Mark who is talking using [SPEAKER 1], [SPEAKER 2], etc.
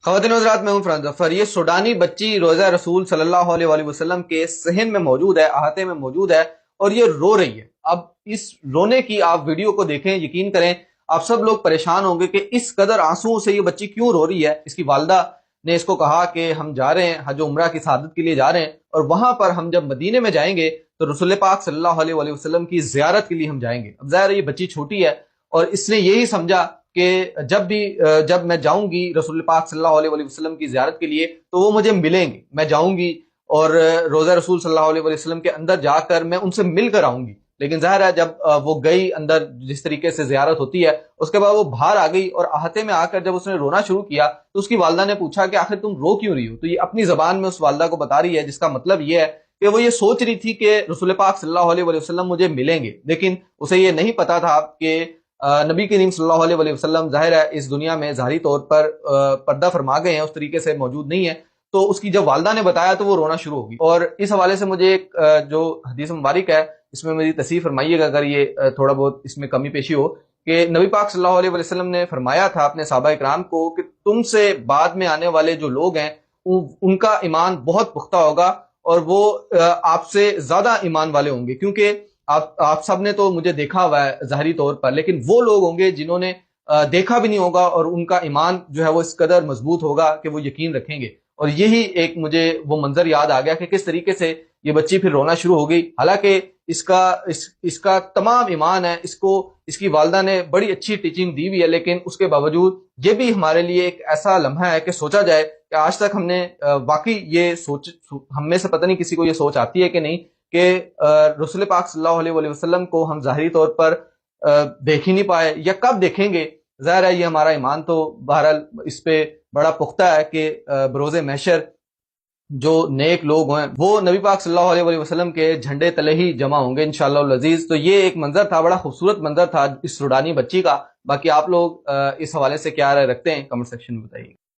[SPEAKER 1] خواتین و حضرات، میں ہوں فرحان ظفر۔ یہ سوڈانی بچی روزہ رسول صلی اللہ علیہ وآلہ وسلم کے صحن میں موجود ہے، احاطے میں موجود ہے، اور یہ رو رہی ہے۔ اب اس رونے کی آپ ویڈیو کو دیکھیں، یقین کریں آپ سب لوگ پریشان ہوں گے کہ اس قدر آنسوؤں سے یہ بچی کیوں رو رہی ہے۔ اس کی والدہ نے اس کو کہا کہ ہم جا رہے ہیں حج و عمرہ کی سعادت کے لیے جا رہے ہیں، اور وہاں پر ہم جب مدینے میں جائیں گے تو رسول پاک صلی اللہ علیہ وآلہ وسلم کی زیارت کے لیے ہم جائیں گے۔ اب ظاہر ہے یہ بچی چھوٹی ہے، اور اس نے یہی سمجھا کہ جب میں جاؤں گی رسول پاک صلی اللہ علیہ وآلہ وسلم کی زیارت کے لیے تو وہ مجھے ملیں گے، میں جاؤں گی اور روزہ رسول صلی اللہ علیہ وآلہ وسلم کے اندر جا کر میں ان سے مل کر آؤں گی۔ لیکن ظاہر ہے جب وہ گئی اندر، جس طریقے سے زیارت ہوتی ہے، اس کے بعد وہ باہر آ گئی، اور احاطے میں آ کر جب اس نے رونا شروع کیا تو اس کی والدہ نے پوچھا کہ آخر تم رو کیوں رہی ہو؟ تو یہ اپنی زبان میں اس والدہ کو بتا رہی ہے، جس کا مطلب یہ ہے کہ وہ یہ سوچ رہی تھی کہ رسول پاک صلی اللہ علیہ وآلہ وسلم مجھے ملیں گے، لیکن اسے یہ نہیں پتا تھا کہ نبی کریم صلی اللہ علیہ وآلہ وسلم ظاہر ہے اس دنیا میں ظاہری طور پر پردہ فرما گئے ہیں، اس طریقے سے موجود نہیں ہے۔ تو اس کی جب والدہ نے بتایا تو وہ رونا شروع ہوگی۔ اور اس حوالے سے مجھے ایک جو حدیث مبارک ہے اس میں میری تصحیح فرمائیے گا اگر یہ تھوڑا بہت اس میں کمی پیشی ہو، کہ نبی پاک صلی اللہ علیہ وآلہ وسلم نے فرمایا تھا اپنے صحابہ اکرام کو کہ تم سے بعد میں آنے والے جو لوگ ہیں ان کا ایمان بہت پختہ ہوگا، اور وہ آپ سے زیادہ ایمان والے ہوں گے، کیونکہ آپ سب نے تو مجھے دیکھا ہوا ہے ظاہری طور پر، لیکن وہ لوگ ہوں گے جنہوں نے دیکھا بھی نہیں ہوگا، اور ان کا ایمان جو ہے وہ اس قدر مضبوط ہوگا کہ وہ یقین رکھیں گے۔ اور یہی ایک مجھے وہ منظر یاد آ گیا کہ کس طریقے سے یہ بچی پھر رونا شروع ہو گئی، حالانکہ اس کا تمام ایمان ہے، اس کی والدہ نے بڑی اچھی ٹیچنگ دی ہوئی ہے، لیکن اس کے باوجود یہ بھی ہمارے لیے ایک ایسا لمحہ ہے کہ سوچا جائے کہ آج تک ہم نے واقعی یہ سوچ، ہم میں سے پتہ نہیں کسی کو یہ سوچ آتی ہے کہ نہیں کہ رسول پاک صلی اللہ علیہ وآلہ وسلم کو ہم ظاہری طور پر دیکھ ہی نہیں پائے، یا کب دیکھیں گے۔ ظاہر ہے یہ ہمارا ایمان تو بہرحال اس پہ بڑا پختہ ہے کہ بروز محشر جو نیک لوگ ہیں وہ نبی پاک صلی اللہ علیہ وآلہ وسلم کے جھنڈے تلے ہی جمع ہوں گے انشاءاللہ العزیز۔ تو یہ ایک منظر تھا، بڑا خوبصورت منظر تھا اس سوڈانی بچی کا۔ باقی آپ لوگ اس حوالے سے کیا رائے رکھتے ہیں کمنٹ سیکشن میں بتائیے۔